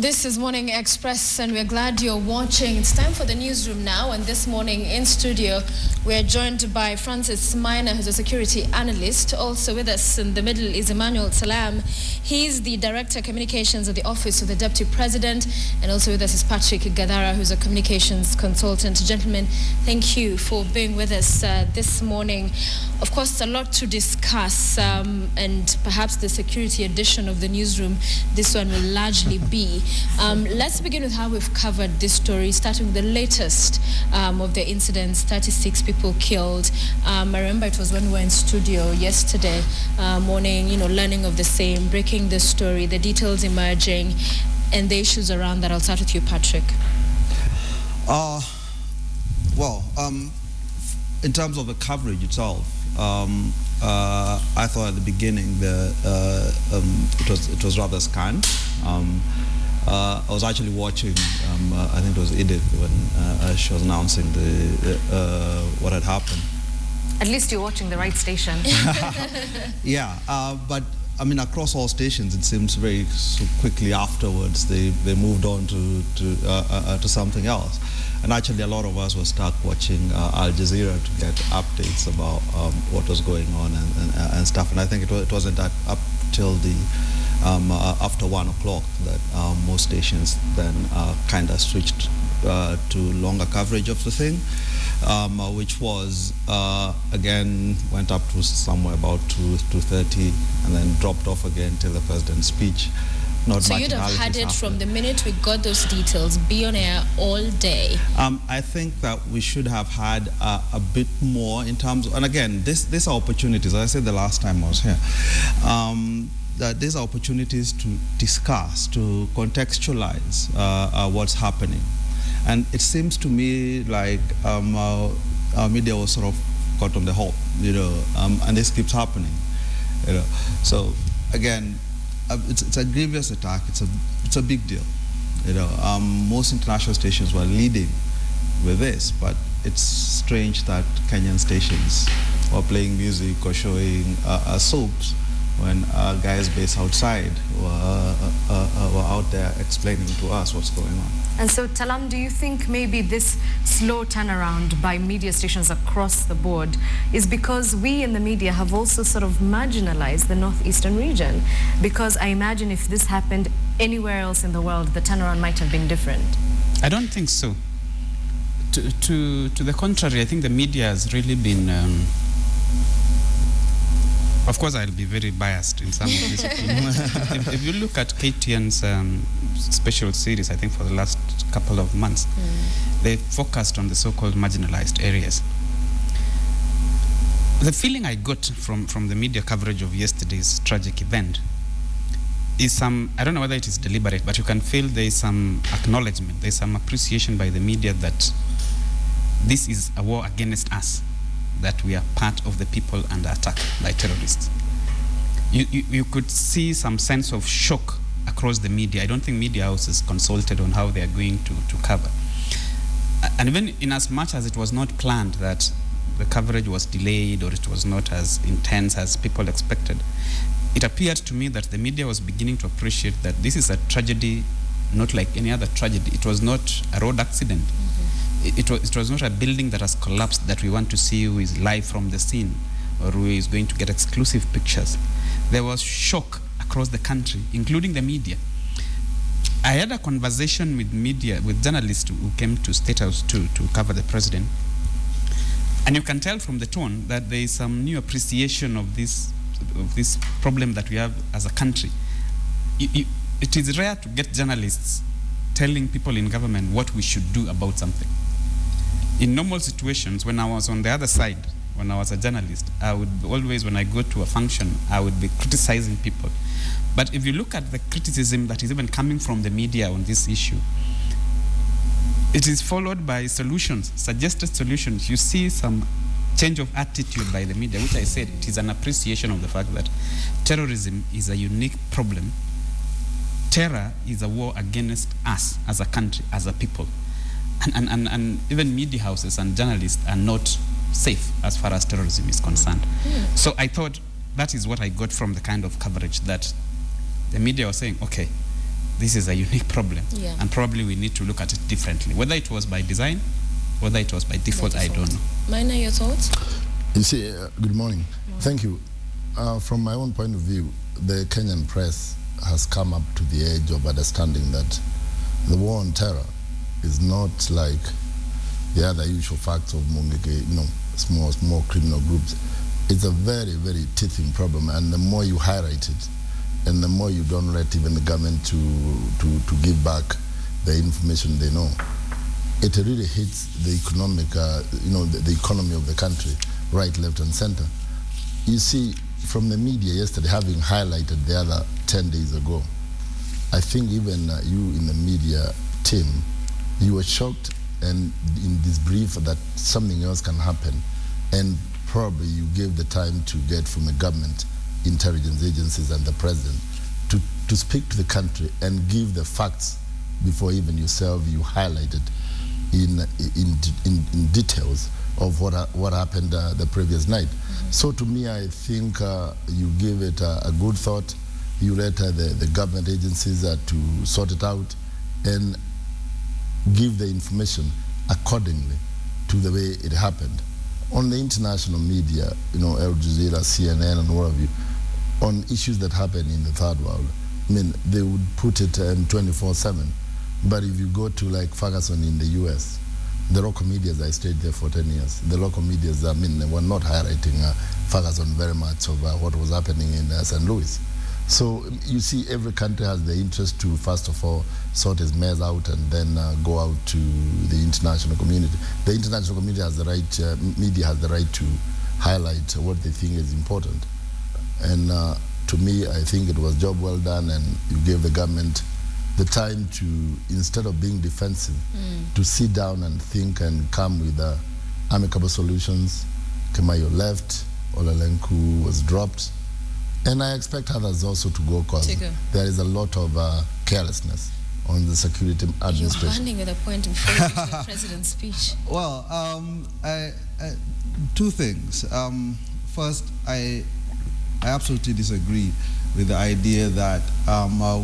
This is Morning Express, and we're glad you're watching. It's time for the newsroom now, and this morning in studio, we're joined by Francis Minor, who's a security analyst. Also with us in the middle is Emanuel Ntalam. He's the Director of Communications of the Office of the Deputy President, and also with us is Patrick Gadara, who's a communications consultant. Gentlemen, thank you for being with us this morning. Of course, a lot to discuss, and perhaps the security edition of the newsroom, this one will largely be. Let's begin with how we've covered this story, starting with the latest of the incidents, 36 people killed. I remember it was when we were in studio yesterday morning, learning of the same, breaking the story, the details emerging, and the issues around that. I'll start with you, Patrick. In terms of the coverage itself, I thought at the beginning it was rather scant. I was actually watching, I think it was Edith when she was announcing what had happened. At least you're watching the right station. Yeah, but I mean, across all stations, it seems very so quickly afterwards they moved on to something else. And actually, a lot of us were stuck watching Al Jazeera to get updates about what was going on and stuff. And I think it wasn't that up till the after 1 o'clock that most stations then kind of switched to longer coverage of the thing, which was again went up to somewhere about 2:30 and then dropped off again till the president's speech. So you'd have had it from the minute we got those details, be on air all day. I think that we should have had a bit more in terms of, and again, these are opportunities, as I said the last time I was here, that these are opportunities to discuss, to contextualize what's happening. And it seems to me like our media was sort of caught on the hop, and this keeps happening. So again, it's a grievous attack. It's a big deal. Most international stations were leading with this, but it's strange that Kenyan stations were playing music or showing soaps when guys based outside were out there explaining to us what's going on. And so, Ntalam, do you think maybe this slow turnaround by media stations across the board is because we in the media have also sort of marginalized the northeastern region? Because I imagine if this happened anywhere else in the world, the turnaround might have been different. I don't think so. To the contrary, I think the media has really been... Of course, I'll be very biased in some of these opinions. If you look at KTN's special series, I think for the last couple of months, they focused on the so-called marginalized areas. The feeling I got from the media coverage of yesterday's tragic event is I don't know whether it is deliberate, but you can feel there is some acknowledgement, there is some appreciation by the media that this is a war against us, that we are part of the people under attack by terrorists. You could see some sense of shock across the media. I don't think media houses consulted on how they are going to cover. And even in as much as it was not planned that the coverage was delayed or it was not as intense as people expected, it appeared to me that the media was beginning to appreciate that this is a tragedy not like any other tragedy. It was not a road accident. It was not a building that has collapsed that we want to see who is live from the scene or who is going to get exclusive pictures. There was shock across the country, including the media. I had a conversation with journalists who came to State House to cover the president. And you can tell from the tone that there is some new appreciation of this problem that we have as a country. It is rare to get journalists telling people in government what we should do about something. In normal situations, when I was on the other side, when I was a journalist, I would always, when I go to a function, I would be criticizing people. But if you look at the criticism that is even coming from the media on this issue, it is followed by solutions, suggested solutions. You see some change of attitude by the media, which I said, it is an appreciation of the fact that terrorism is a unique problem. Terror is a war against us as a country, as a people. And even media houses and journalists are not safe as far as terrorism is concerned. So I thought that is what I got from the kind of coverage that the media was saying, okay, this is a unique problem. Yeah. And probably we need to look at it differently. Whether it was by design, whether it was by default, I don't know. Maina, your thoughts? You see, good morning. Thank you. From my own point of view, the Kenyan press has come up to the edge of understanding that the war on terror is not like the other usual facts of small criminal groups. It's a very, very teething problem, and the more you highlight it, and the more you don't let even the government to give back the information they know, it really hits the economic, the economy of the country, right, left, and center. You see, from the media yesterday, having highlighted the other 10 days ago, I think even you in the media team, you were shocked and in this brief that something else can happen, and probably you gave the time to get from the government, intelligence agencies, and the president to speak to the country and give the facts before even yourself you highlighted in details of what happened the previous night. So to me, I think you give it a good thought. You let the government agencies to sort it out and give the information accordingly to the way it happened. On the international media, Al Jazeera, CNN, and all of you, on issues that happen in the third world, I mean, they would put it 24/7. But if you go to like Ferguson in the US, the local medias, I stayed there for 10 years. The local medias, they were not highlighting Ferguson very much of what was happening in St. Louis. So you see, every country has the interest to, first of all, sort its mess out and then go out to the international community. The international community has the right, media has the right to highlight what they think is important. And to me, I think it was a job well done, and you gave the government the time to, instead of being defensive, to sit down and think and come with amicable solutions. Kemayo left, Olalenku was dropped, and I expect others also to go, because there is a lot of carelessness on the security administration. You're running with a point before you get to the president's speech. Well, two things. First, I absolutely disagree with the idea that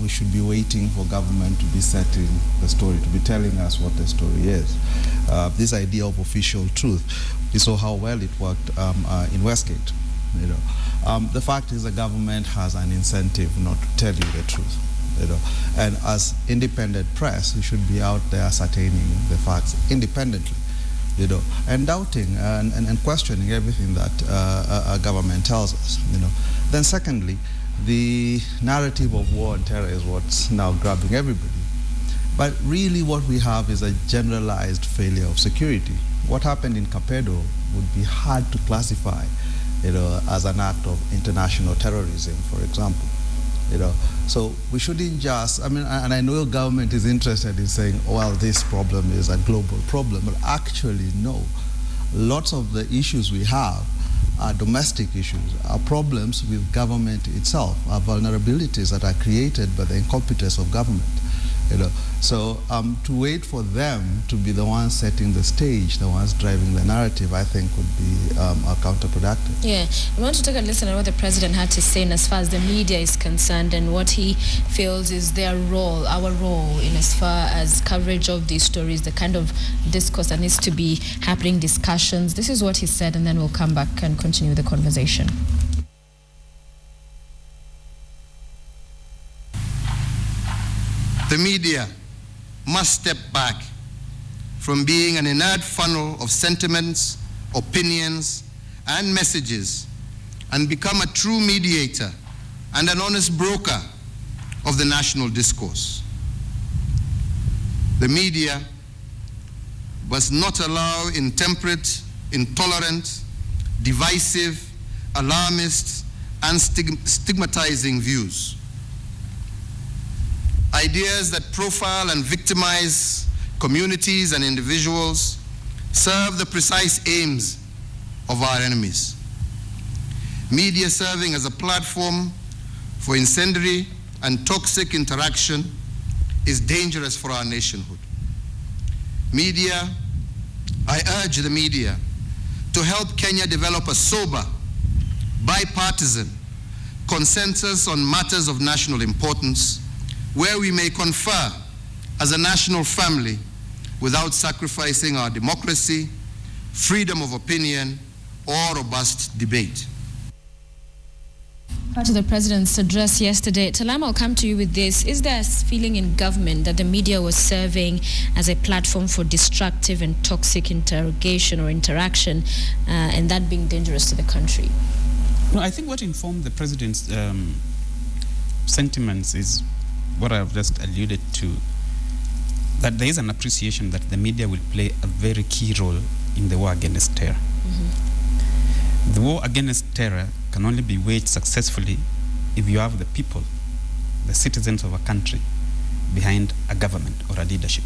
we should be waiting for government to be setting the story, to be telling us what the story is. This idea of official truth, we saw how well it worked in Westgate. The fact is the government has an incentive not to tell you the truth. And as independent press, we should be out there ascertaining the facts independently, and doubting and questioning everything that a government tells us. Then secondly, the narrative of war on terror is what's now grabbing everybody. But really what we have is a generalized failure of security. What happened in Kapedo would be hard to classify, as an act of international terrorism, for example. So we shouldn't just, and I know your government is interested in saying, well, this problem is a global problem, but actually no. Lots of the issues we have are domestic issues, are problems with government itself, are vulnerabilities that are created by the incompetence of government. So to wait for them to be the ones setting the stage, the ones driving the narrative, I think would be counterproductive. Yeah, I want to take a listen at what the president had to say in as far as the media is concerned and what he feels is their role, our role, in as far as coverage of these stories, the kind of discourse that needs to be happening, discussions. This is what he said, and then we'll come back and continue the conversation. The media must step back from being an inert funnel of sentiments, opinions, and messages and become a true mediator and an honest broker of the national discourse. The media must not allow intemperate, intolerant, divisive, alarmist, and stigmatizing views. Ideas that profile and victimize communities and individuals serve the precise aims of our enemies. Media serving as a platform for incendiary and toxic interaction is dangerous for our nationhood. Media, I urge the media to help Kenya develop a sober, bipartisan consensus on matters of national importance where we may confer as a national family without sacrificing our democracy, freedom of opinion, or robust debate. Part of the president's address yesterday, Ntalam, I'll come to you with this. Is there a feeling in government that the media was serving as a platform for destructive and toxic interrogation or interaction, and that being dangerous to the country? No, I think what informed the president's sentiments is what I've just alluded to, that there is an appreciation that the media will play a very key role in the war against terror. The war against terror can only be waged successfully if you have the people, the citizens of a country, behind a government or a leadership.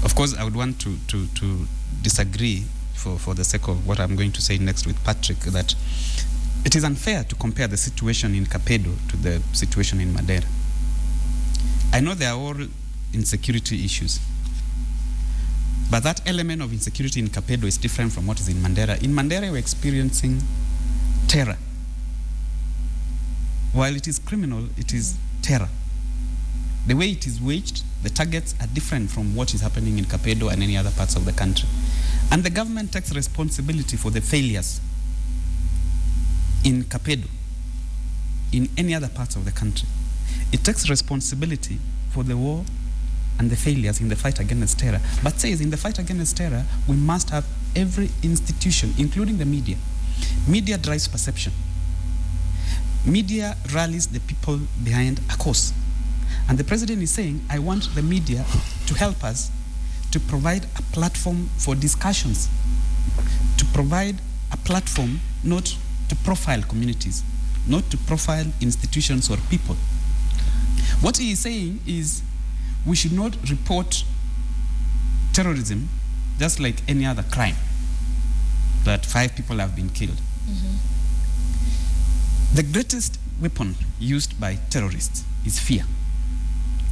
Of course, I would want to disagree for the sake of what I'm going to say next with Patrick, that it is unfair to compare the situation in Kapedo to the situation in Madeira. I know they are all insecurity issues, but that element of insecurity in Kapedo is different from what is in Madeira. In Madeira, we're experiencing terror. While it is criminal, it is terror. The way it is waged, the targets are different from what is happening in Kapedo and any other parts of the country. And the government takes responsibility for the failures in Kapedo, in any other parts of the country. It takes responsibility for the war and the failures in the fight against terror, but says in the fight against terror, we must have every institution, including the media. Media drives perception. Media rallies the people behind a cause. And the president is saying, I want the media to help us to provide a platform for discussions, to provide a platform not to profile communities, not to profile institutions or people. What he is saying is, we should not report terrorism just like any other crime, that 5 people have been killed. The greatest weapon used by terrorists is fear.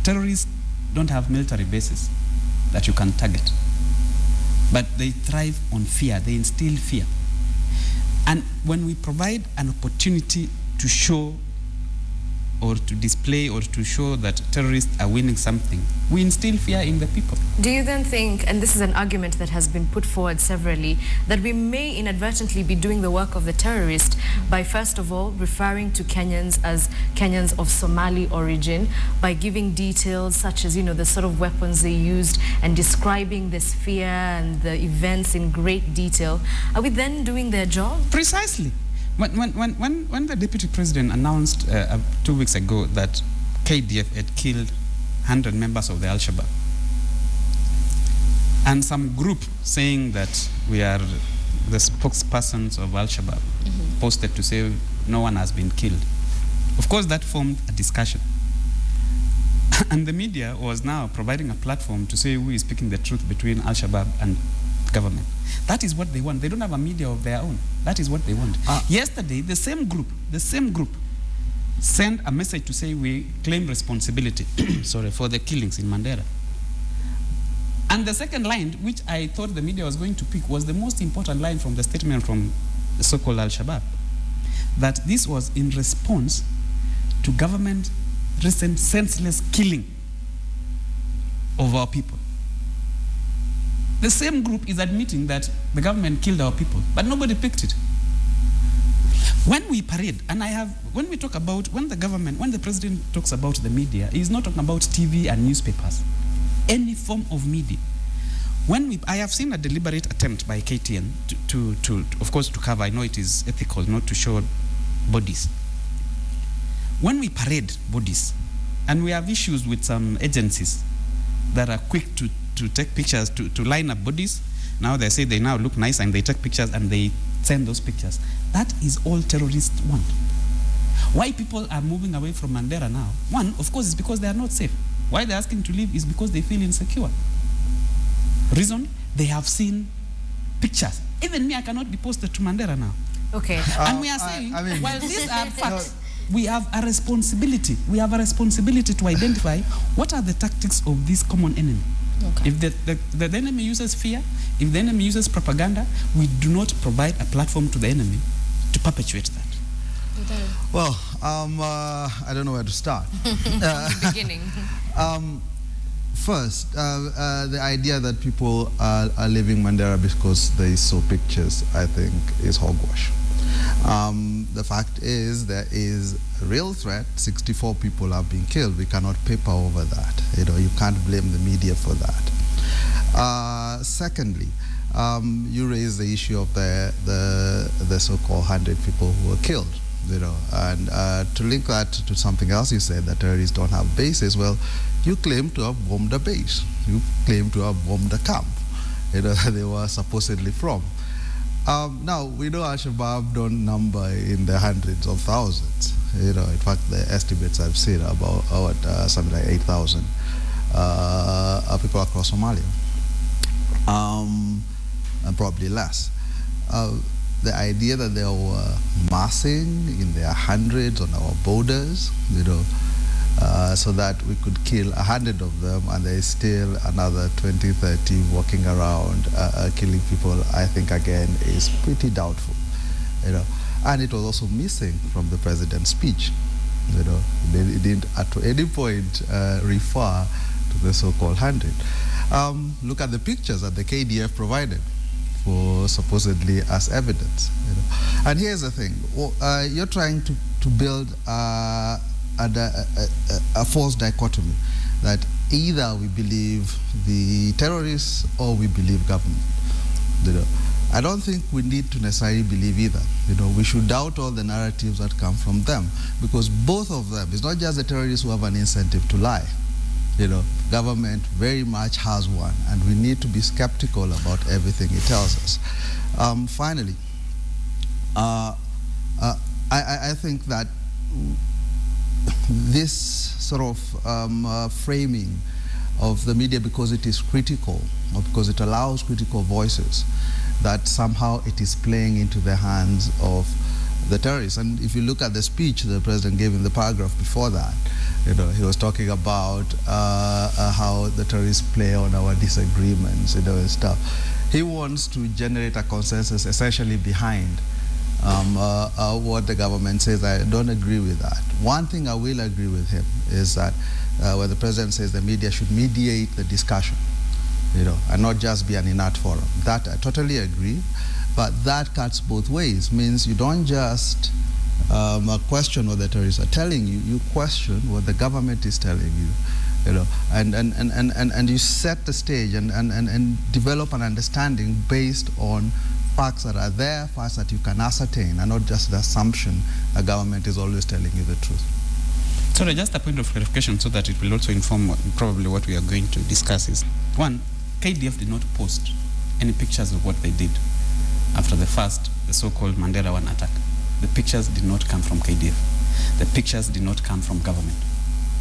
Terrorists don't have military bases that you can target, but they thrive on fear. They instill fear. And when we provide an opportunity to show or to display or to show that terrorists are winning something, we instill fear in the people. Do you then think, and this is an argument that has been put forward severally, that we may inadvertently be doing the work of the terrorist by first of all referring to Kenyans as Kenyans of Somali origin, by giving details such as, the sort of weapons they used and describing this fear and the events in great detail? Are we then doing their job? Precisely. When the deputy president announced 2 weeks ago that KDF had killed 100 members of the Al-Shabaab, and some group saying that we are the spokespersons of Al-Shabaab posted to say no one has been killed, of course that formed a discussion. And the media was now providing a platform to say who is speaking the truth between Al-Shabaab and government. That is what they want. They don't have a media of their own. That is what they want. Yesterday, the same group sent a message to say we claim responsibility for the killings in Mandera. And the second line, which I thought the media was going to pick, was the most important line from the statement from the so-called Al-Shabaab, that this was in response to government recent senseless killing of our people. The same group is admitting that the government killed our people, but nobody picked it. When we parade, and when the president talks about the media, he's not talking about TV and newspapers, any form of media. I have seen a deliberate attempt by KTN to of course, to cover, I know it is ethical not to show bodies. When we parade bodies, and we have issues with some agencies that are quick to take pictures, to line up bodies. Now they say they now look nice and they take pictures and they send those pictures. That is all terrorists want. Why people are moving away from Mandera now? One, of course, is because they are not safe. Why they're asking to leave is because they feel insecure. Reason, they have seen pictures. Even me, I cannot be posted to Mandera now. Okay. And we are saying, while these are facts, we have a responsibility. We have a responsibility to identify what are the tactics of this common enemy. Okay. If the enemy uses fear, if the enemy uses propaganda, we do not provide a platform to the enemy to perpetuate that. Well, I don't know where to start. The beginning. First, the idea that people are leaving Mandera because they saw pictures, I think, is hogwash. The fact is, there is a real threat. 64 people have been killed. We cannot paper over that. You can't blame the media for that. Secondly, you raise the issue of the so-called 100 people who were killed. And to link that to something else you said, that terrorists don't have bases. Well, you claim to have bombed a base. You claim to have bombed a camp, they were supposedly from. Now, we know Al-Shabaab don't number in the hundreds of thousands. In fact, the estimates I've seen about something like 8,000 people across Somalia, and probably less. The idea that they were massing in their hundreds on our borders, so that we could kill 100 of them and there's still another 20, 30 walking around killing people, I think again is pretty doubtful. And it was also missing from the president's speech. He didn't at any point refer to the so-called 100. Look at the pictures that the KDF provided for supposedly as evidence. And here's the thing: you're trying to build a false dichotomy that either we believe the terrorists or we believe government. I don't think we need to necessarily believe either. We should doubt all the narratives that come from them, because both of them, it's not just the terrorists who have an incentive to lie. Government very much has one, and we need to be skeptical about everything it tells us. Finally, I think that this sort of framing of the media, because it is critical, or because it allows critical voices, that somehow it is playing into the hands of the terrorists. And if you look at the speech the president gave in the paragraph before that, he was talking about how the terrorists play on our disagreements, and stuff. He wants to generate a consensus essentially behind what the government says. I don't agree with that. One thing I will agree with him is that where the president says the media should mediate the discussion, and not just be an inert forum. That I totally agree, but that cuts both ways. Means you don't just question what the terrorists are telling you, you question what the government is telling you, and you set the stage and develop an understanding based on facts that are there, facts that you can ascertain, and not just the assumption the government is always telling you the truth. Sorry, just a point of clarification so that it will also inform probably what we are going to discuss is, one, KDF did not post any pictures of what they did after the so-called Mandela 1 attack. The pictures did not come from KDF. The pictures did not come from government.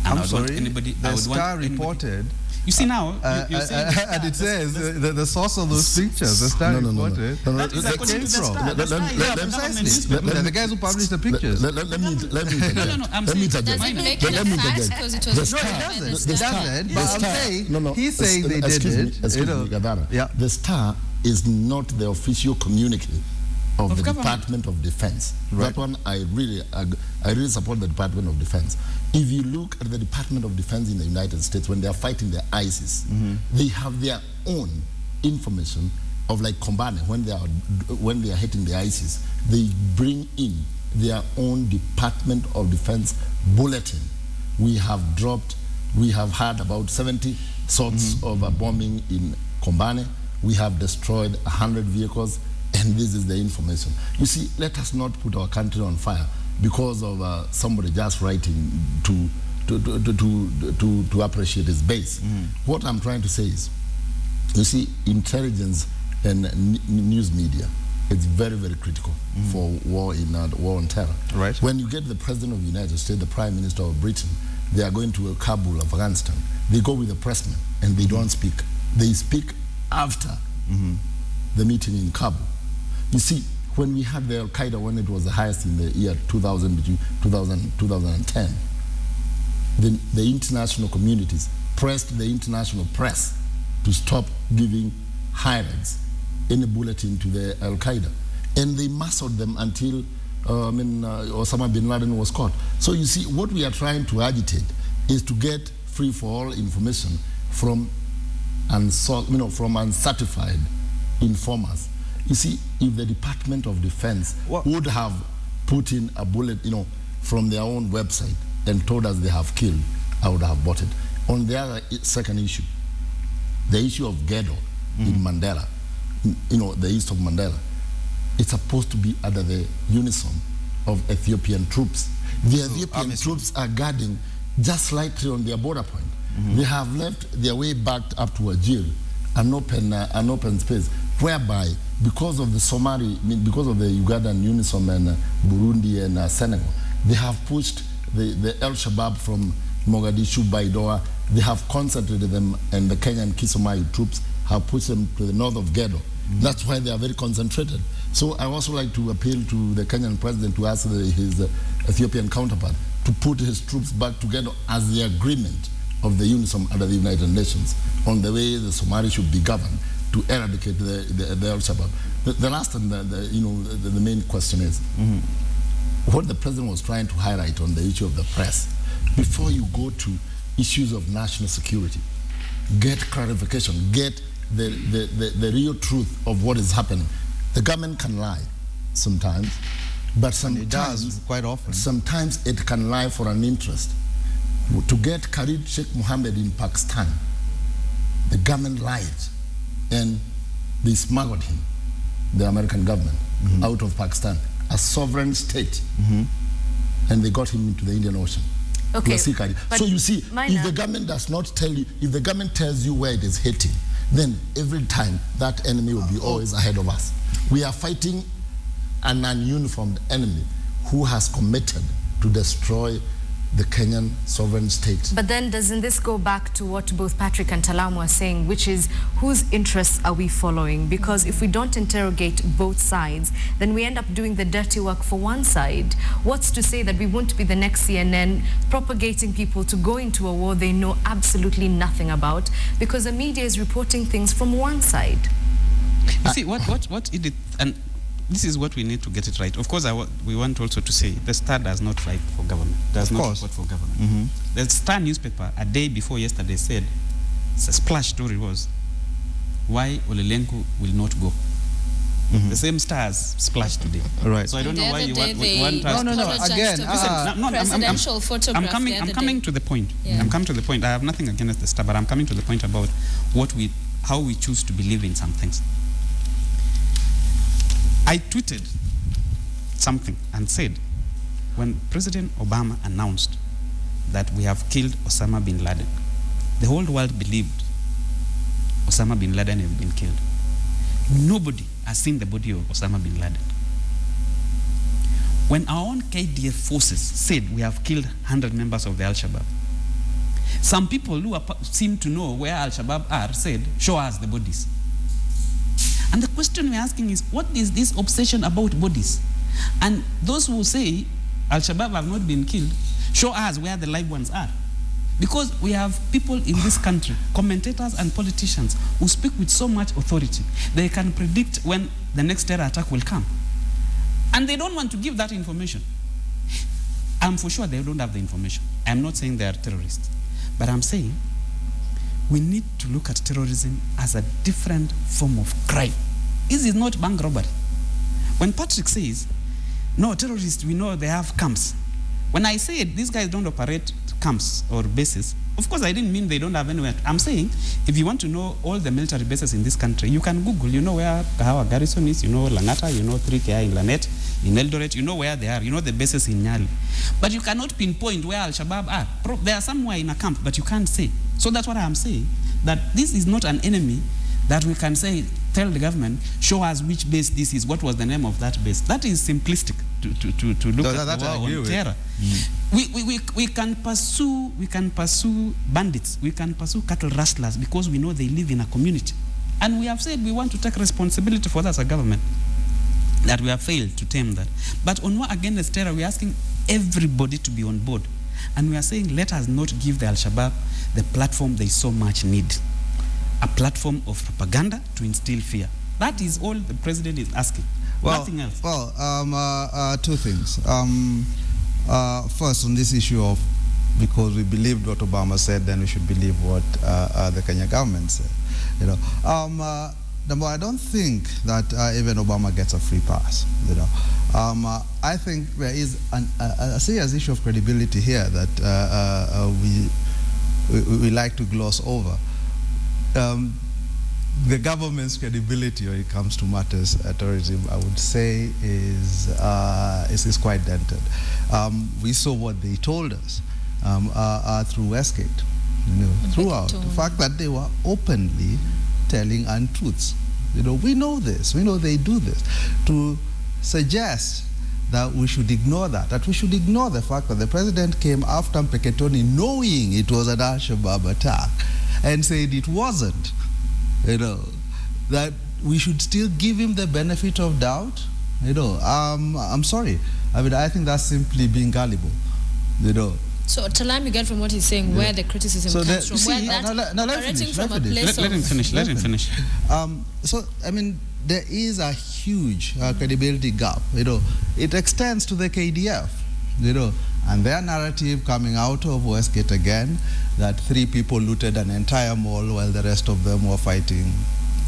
And I'm sorry, the Star reported. You see now, you're saying and it says the source of those pictures, the Star reported, that is according to the Star. Precisely. The guys who published the pictures. Let me Does it make it a fact because it was it doesn't. But I'm saying, he's saying they did it. Excuse me, Gadara. Yeah. The Star is not the official communique of the government. Department of Defense. Right. That one, I really support the Department of Defense. If you look at the Department of Defense in the United States, when they are fighting the ISIS, they have their own information of like Kombane, when they are hitting the ISIS, they bring in their own Department of Defense bulletin. We have had about 70 sorts of a bombing in Kombane. We have destroyed 100 vehicles, and this is the information. You see, let us not put our country on fire because of somebody just writing to appreciate his base. What I'm trying to say is, you see, intelligence and news media, it's very, very critical for war on terror. Right. When you get the President of the United States, the Prime Minister of Britain, they are going to Kabul, Afghanistan, they go with a pressman and they don't speak. They speak after the meeting in Kabul. You see, when we had the Al-Qaeda, when it was the highest in the year 2000, between 2010, the international communities pressed the international press to stop giving highlights, any bulletin to the Al-Qaeda. And they muscled them until Osama bin Laden was caught. So you see, what we are trying to agitate is to get free-for-all information from uncertified informers. You see, if the Department of Defense would have put in a bullet, from their own website and told us they have killed, I would have bought it. On the other second issue, the issue of ghetto in Mandela, the east of Mandela, it's supposed to be under the unison of Ethiopian troops. The Ethiopian troops are guarding just slightly on their border point. They have left their way backed up to Algeria, an open space, whereby because of the because of the Ugandan UNISOM and Burundi and Senegal, they have pushed the Al-Shabaab from Mogadishu, Baidoa. They have concentrated them, and the Kenyan Kismayo troops have pushed them to the north of Gedo. That's why they are very concentrated. So I also like to appeal to the Kenyan president to ask his Ethiopian counterpart to put his troops back together as the agreement of the UNISOM under the United Nations on the way the Somali should be governed to eradicate the Al-Shabaab. The last and the main question is what the president was trying to highlight on the issue of the press. Before you go to issues of national security, get clarification, get the real truth of what is happening. The government can lie sometimes, but sometimes, it does quite often. Sometimes it can lie for an interest. To get Khalid Sheikh Mohammed in Pakistan, the government lied and they smuggled him, the American government, out of Pakistan, a sovereign state, and they got him into the Indian Ocean. Okay. So you see, if the government does not tell you, if the government tells you where it is hitting, then every time that enemy will be always ahead of us. We are fighting an ununiformed enemy who has committed to destroy the Kenyan sovereign state. But then doesn't this go back to what both Patrick and Ntalam were saying, which is whose interests are we following? Because if we don't interrogate both sides, then we end up doing the dirty work for one side. What's to say that we won't be the next CNN propagating people to go into a war they know absolutely nothing about because the media is reporting things from one side? You see, what Edith, and this is what we need to get it right. Of course, we want also to say the Star does not write for government, does not report for government. The Star newspaper, a day before yesterday, said, it's a splash story was, why Olelenku will not go. The same Stars splashed today. Right. So I don't know why you want us No. Again, presidential photograph. I'm coming to the point. I'm coming to the point. I have nothing against the Star, but I'm coming to the point about how we choose to believe in some things. I tweeted something and said, when President Obama announced that we have killed Osama bin Laden, the whole world believed Osama bin Laden had been killed. Nobody has seen the body of Osama bin Laden. When our own KDF forces said we have killed 100 members of the Al-Shabaab, some people who seem to know where Al-Shabaab are said, show us the bodies. And the question we're asking is, what is this obsession about bodies? And those who say Al-Shabaab have not been killed, show us where the live ones are. Because we have people in this country, commentators and politicians, who speak with so much authority. They can predict when the next terror attack will come. And they don't want to give that information. I'm for sure they don't have the information. I'm not saying they are terrorists. But I'm saying we need to look at terrorism as a different form of crime. This is not bank robbery. When Patrick says, no, terrorists, we know they have camps. When I said these guys don't operate camps or bases, of course I didn't mean they don't have anywhere. I'm saying if you want to know all the military bases in this country, you can Google, you know where Kahawa Garrison is, you know Langata, you know 3KI in Lanet, in Eldoret, you know where they are, you know the bases in Nyali. But you cannot pinpoint where Al-Shabaab are. They are somewhere in a camp, but you can't say. So that's what I'm saying, that this is not an enemy that we can say, tell the government, show us which base this is, what was the name of that base. That is simplistic to look at the war on terror. We can pursue bandits, we can pursue cattle rustlers because we know they live in a community. And we have said we want to take responsibility for that as a government, that we have failed to tame that. But on war against terror, we're asking everybody to be on board. And we are saying, let us not give the Al-Shabaab the platform they so much need. A platform of propaganda to instill fear. That is all the president is asking. Well, Nothing else. Well, two things. First, on this issue of because we believed what Obama said, then we should believe what the Kenya government said. You know, number one, I don't think that even Obama gets a free pass. You know, I think there is a serious issue of credibility here that we like to gloss over. The government's credibility when it comes to matters terrorism, I would say, is quite dented. We saw what they told us through Westgate, you know, throughout. The fact that they were openly telling untruths. You know, we know this. We know they do this. To suggest that we should ignore that we should ignore the fact that the president came after Mpeketoni knowing it was an Al-Shabaab attack and said it wasn't. You know, that we should still give him the benefit of doubt. You know, I'm sorry. I mean, I think that's simply being gullible. You know. So, Ntalam, you get from what he's saying where the criticism comes from. See, let him finish. So, I mean, there is a huge credibility gap. You know, it extends to the KDF. You know, and their narrative coming out of Westgate again, that 3 people looted an entire mall while the rest of them were fighting,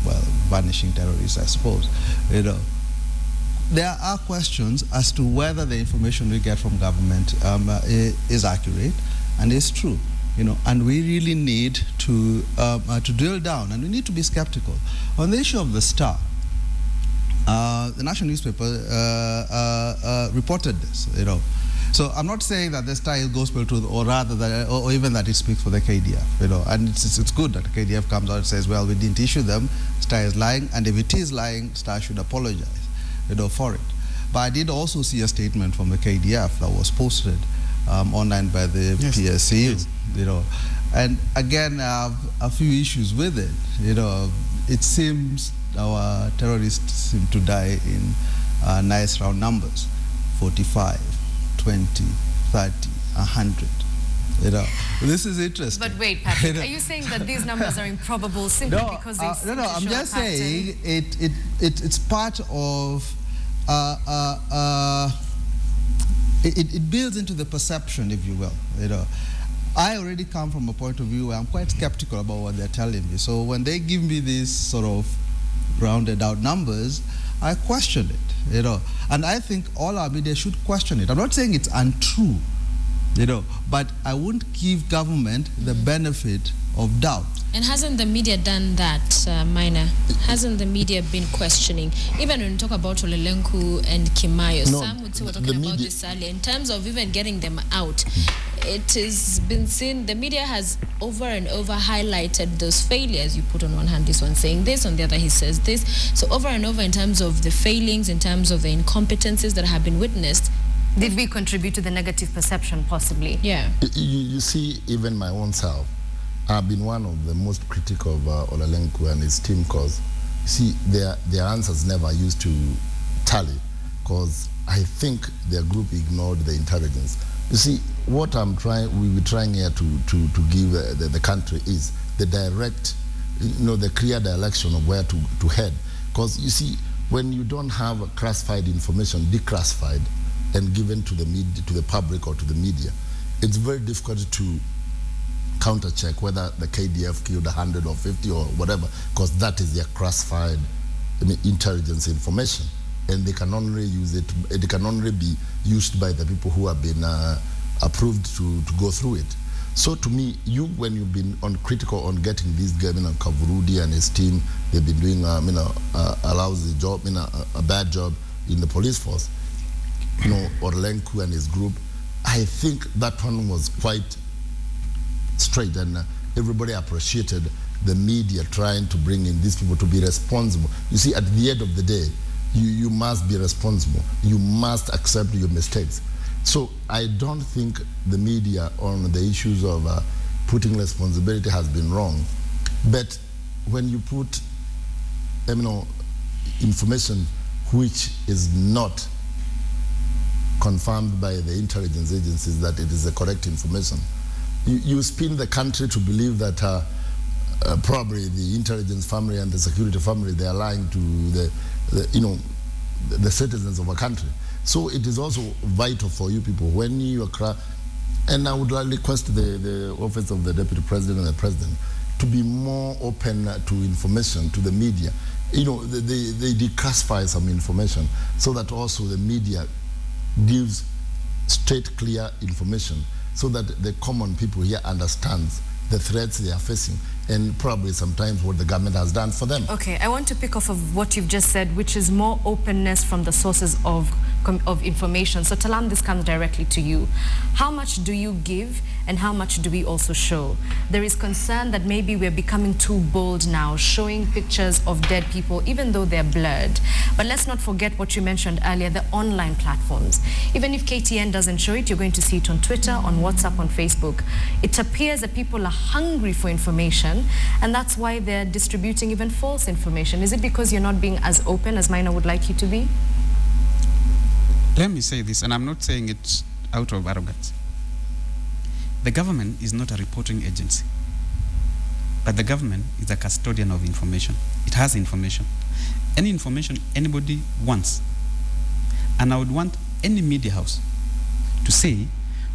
well, vanishing terrorists, I suppose. You know, there are questions as to whether the information we get from government is accurate and is true. You know, and we really need to drill down, and we need to be skeptical. On the issue of the Star, the national newspaper reported this. You know. So I'm not saying that the Star is gospel truth, or rather that, or even that it speaks for the KDF, you know. And it's good that the KDF comes out and says, well, we didn't issue them, Star is lying, and if it is lying, Star should apologize, you know, for it. But I did also see a statement from the KDF that was posted online by the PSU, you know. And again, I have a few issues with it, you know. It seems our terrorists seem to die in nice round numbers, 45. 20, 30, 100. You know, this is interesting. But wait, Patrick, are you saying that these numbers are improbable simply because they seem to I'm show just a pattern? saying it's part of it builds into the perception, if you will. You know, I already come from a point of view where I'm quite skeptical about what they're telling me. So when they give me these sort of rounded out numbers, I question it. You know, and I think all our media should question it. I'm not saying it's untrue, you know, but I wouldn't give government the benefit of doubt. And hasn't the media done that, Minor? Hasn't the media been questioning? Even when we talk about Olelenku and Kimayo, some would say we're talking about this earlier. In terms of even getting them out, it has been seen, the media has over and over highlighted those failures. You put on one hand this one saying this, on the other he says this. So over and over in terms of the failings, in terms of the incompetencies that have been witnessed. Did we contribute to the negative perception, possibly? Yeah. You see, even my own self, I've been one of the most critical of Olelenku and his team, because, see, their answers never used to tally, because I think their group ignored the intelligence. You see, what we were trying here to give the country is the direct, you know, the clear direction of where to head. Because, you see, when you don't have classified information declassified and given to the media, to the public or to the media, it's very difficult to counter-check whether the KDF killed 100 or 50 or whatever, because that is their classified intelligence information, and they can only use it. It can only be used by the people who have been approved to go through it. So to me, when you've been critical on getting this guy, Kavurudi and his team, they've been doing a lousy job, a bad job in the police force. You know, Olelenku and his group, I think that one was quite straight, and everybody appreciated the media trying to bring in these people to be responsible. You see, at the end of the day, you must be responsible. You must accept your mistakes. So I don't think the media on the issues of putting responsibility has been wrong. But when you put information which is not confirmed by the intelligence agencies that it is the correct information, you spin the country to believe that probably the intelligence family and the security family, they are lying to the citizens of a country. So it is also vital for you people when you are, and I would request the office of the Deputy President and the President to be more open to information, to the media. You know, they declassify some information so that also the media gives straight, clear information so that the common people here understands the threats they are facing and probably sometimes what the government has done for them. Okay, I want to pick off of what you've just said, which is more openness from the sources of information. So Ntalam, this comes directly to you. How much do you give and how much do we also show? There is concern that maybe we're becoming too bold now, showing pictures of dead people, even though they're blurred. But let's not forget what you mentioned earlier, the online platforms. Even if KTN doesn't show it, you're going to see it on Twitter, on WhatsApp, on Facebook. It appears that people are hungry for information, and that's why they're distributing even false information. Is it because you're not being as open as Maina would like you to be? Let me say this, and I'm not saying it out of arrogance. The government is not a reporting agency, but the government is a custodian of information. It has information. Any information anybody wants. And I would want any media house to say,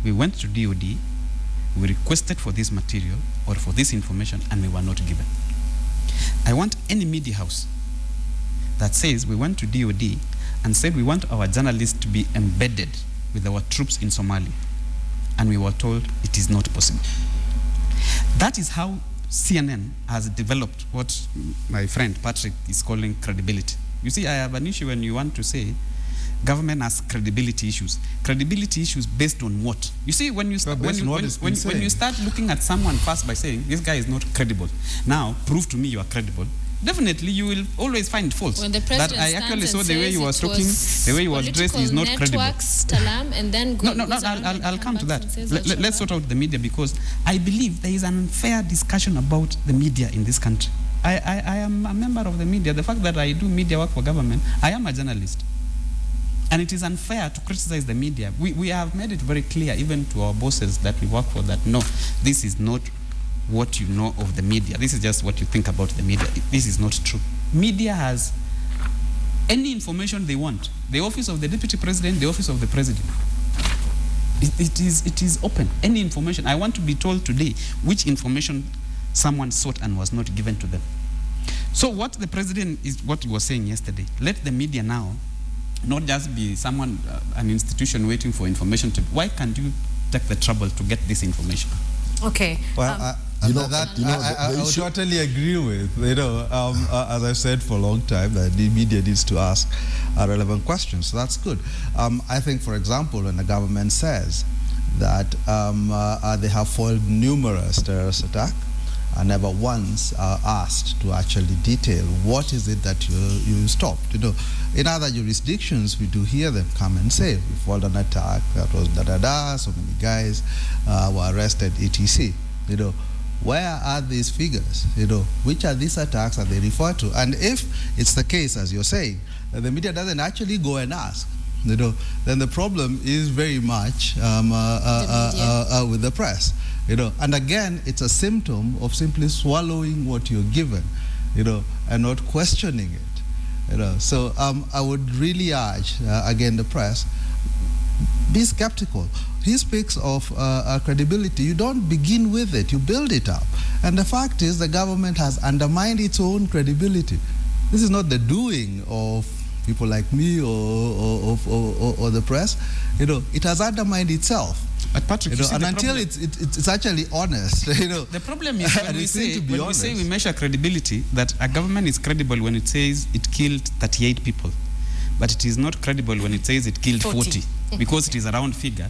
we went to DOD, we requested for this material or for this information, and we were not given. I want any media house that says we went to DOD and said we want our journalists to be embedded with our troops in Somalia, and we were told it is not possible. That is how CNN has developed what my friend Patrick is calling credibility. You see, I have an issue when you want to say government has credibility issues. Credibility issues based on what? You see, when you start looking at someone first by saying this guy is not credible, now prove to me you are credible, definitely you will always find faults. When the president that I actually saw the way he was talking, the way he was dressed is not credible. Ntalam, and then I'll come to that. Let's sort out the media, because I believe there is an unfair discussion about the media in this country. I am a member of the media. The fact that I do media work for government, I am a journalist. And it is unfair to criticize the media. We have made it very clear, even to our bosses that we work for, that no, this is not what you know of the media. This is just what you think about the media. This is not true. Media has any information they want. The office of the Deputy President, the office of the President. It is open. Any information. I want to be told today which information someone sought and was not given to them. So what the President is, what he was saying yesterday, let the media now not just be someone, an institution waiting for information to, why can't you take the trouble to get this information? Okay. Well, I would totally agree with, as I've said for a long time, that the media needs to ask relevant questions. So that's good. I think, for example, when the government says that they have foiled numerous terrorist attacks, I never once asked to actually detail what is it that you stopped. In other jurisdictions, we do hear them come and say, we foiled an attack, that was da-da-da, so many guys were arrested, etc. Where are these figures? Which are these attacks that they refer to? And if it's the case, as you're saying, that the media doesn't actually go and ask, then the problem is very much with the press. And again, it's a symptom of simply swallowing what you're given, and not questioning it. So I would really urge, again, the press, be skeptical. He speaks of credibility. You don't begin with it, you build it up. And the fact is the government has undermined its own credibility. This is not the doing of people like me or the press. It has undermined itself. But Patrick, and until it's actually honest, The problem is when we say we measure credibility, that a government is credible when it says it killed 38 people, but it is not credible when it says it killed 40 because it is a round figure.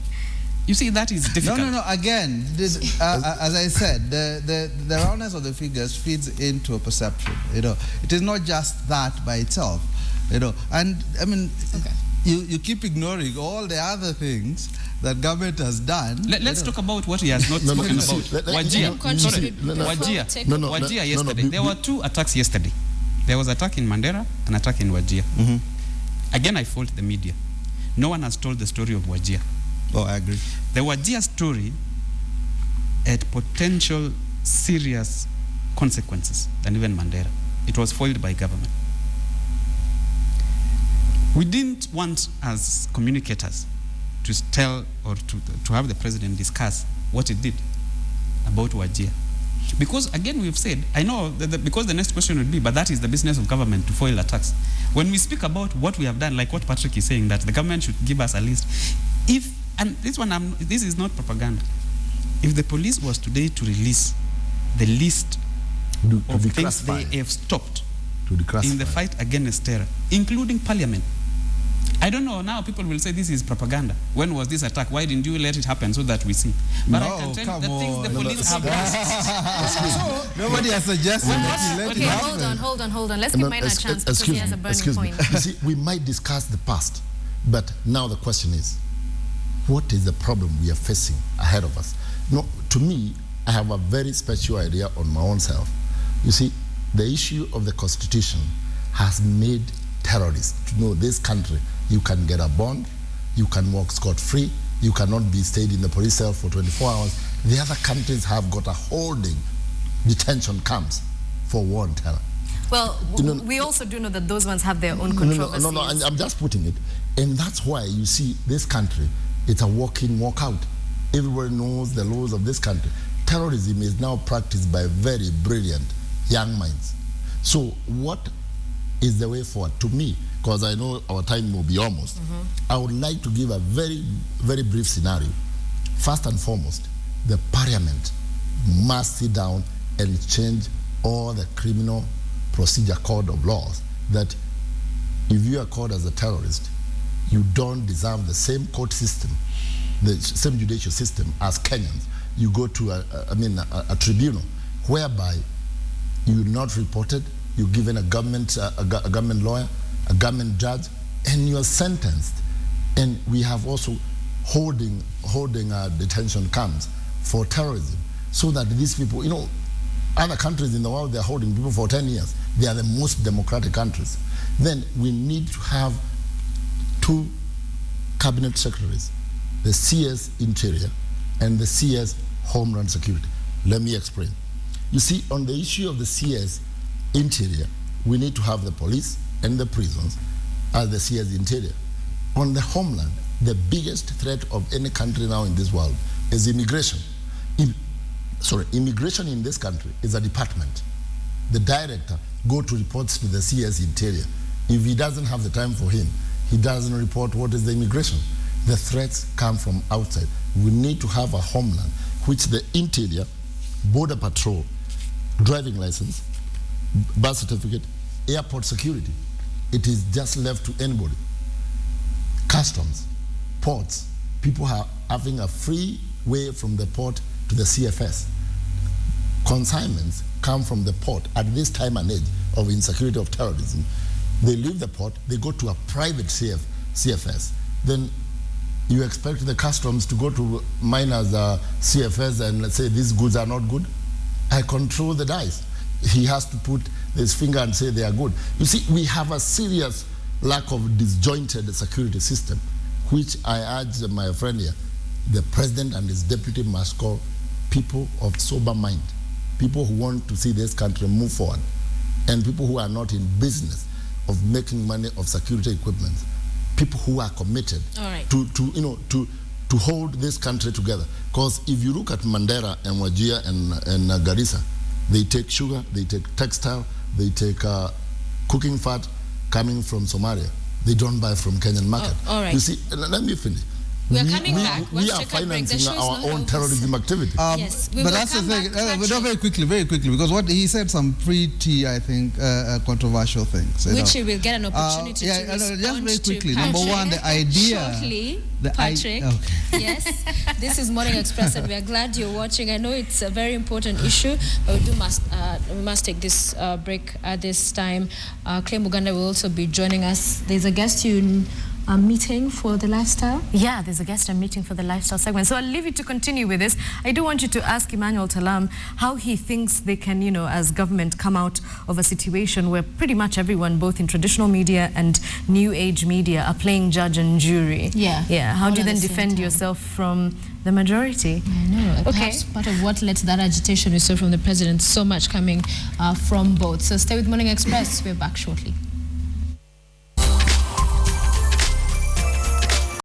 You see, that is difficult. No. Again, as I said, the roundness of the figures feeds into a perception. It is not just that by itself. And I mean, you keep ignoring all the other things that government has done. Let's talk about what he has not spoken about. Wajir yesterday. There were two attacks yesterday. There was an attack in Mandera and an attack in Wajir. Again, I fault the media. No one has told the story of Wajir. Oh, I agree. The Wajir story had potential serious consequences than even Mandera. It was foiled by government. We didn't want, as communicators, to tell or to have the president discuss what he did about Wajir. Because again, we've said, I know that because the next question would be, but that is the business of government to foil attacks. When we speak about what we have done, like what Patrick is saying, that the government should give us a list. And this is not propaganda. If the police was today to release the list of things they have stopped in the fight against terror, including parliament, I don't know, now people will say this is propaganda. When was this attack? Why didn't you let it happen so that we see? But I can tell you the things the police have done. Nobody has suggested that you let it happen. Hold on. Let's give Maina a chance because he has a burning point. You see, we might discuss the past, but now the question is, what is the problem we are facing ahead of us? No, to me, I have a very special idea on my own self. You see, the issue of the Constitution has made terrorists to know this country, you can get a bond, you can walk scot-free, you cannot be stayed in the police cell for 24 hours. The other countries have got a holding detention camps for war and terror. Well, we also do know that those ones have their own controversies. No, I'm just putting it. And that's why you see this country, it's a walk in, walk out. Everybody knows the laws of this country. Terrorism is now practiced by very brilliant young minds. So what is the way forward? To me, because I know our time will be almost, I would like to give a very, very brief scenario. First and foremost, the parliament must sit down and change all the criminal procedure code of laws that if you are caught as a terrorist, you don't deserve the same court system, the same judicial system as Kenyans. You go to a tribunal whereby you're not reported, you're given a government lawyer, a government judge, and you're sentenced. And we have also holding detention camps for terrorism, so that these people, other countries in the world, they're holding people for 10 years. They are the most democratic countries. Then we need to have 2 cabinet secretaries, the CS Interior and the CS Homeland Security. Let me explain. You see, on the issue of the CS Interior, we need to have the police and the prisons as the CS Interior. On the homeland, the biggest threat of any country now in this world is immigration. Immigration in this country is a department. The director goes to reports to the CS Interior. If he doesn't have the time for him, he doesn't report what is the immigration. The threats come from outside. We need to have a homeland, which the Interior, Border Patrol, driving license, birth certificate, airport security. It is just left to anybody. Customs, ports, people are having a free way from the port to the CFS. Consignments come from the port at this time and age of insecurity of terrorism. They leave the port, they go to a private CFS. Then you expect the customs to go to miners' CFS and let's say these goods are not good? I control the dice. He has to put his finger and say they are good. You see, we have a serious lack of disjointed security system, which I urge my friend here, the president and his deputy must call people of sober mind, people who want to see this country move forward, and people who are not in business of making money of security equipment, people who are committed to hold this country together. Because if you look at Mandera and Wajir and Garissa, they take sugar, they take textile, they take cooking fat coming from Somalia. They don't buy from Kenyan market. All right. You see, let me finish. We are coming back. We are financing our own terrorism activity. Yes, but that's the thing. Very quickly, because what he said some pretty, I think, controversial things. Which you will get an opportunity to respond just very quickly. to. Number one, the idea. Shortly, Patrick. Okay. Yes, this is Morning Express, and we are glad you're watching. I know it's a very important issue, but we must take this break at this time. Clay Muganda will also be joining us. There's a guest meeting for the lifestyle? Yeah, there's a guest meeting for the lifestyle segment. So I'll leave you to continue with this. I do want you to ask Emanuel Ntalam how he thinks they can, as government, come out of a situation where pretty much everyone, both in traditional media and new age media, are playing judge and jury. Yeah. Yeah. How do you then defend yourself from the majority? I know. Okay. Perhaps part of what led to that agitation we saw from the president, so much coming from both. So stay with Morning Express. We're back shortly.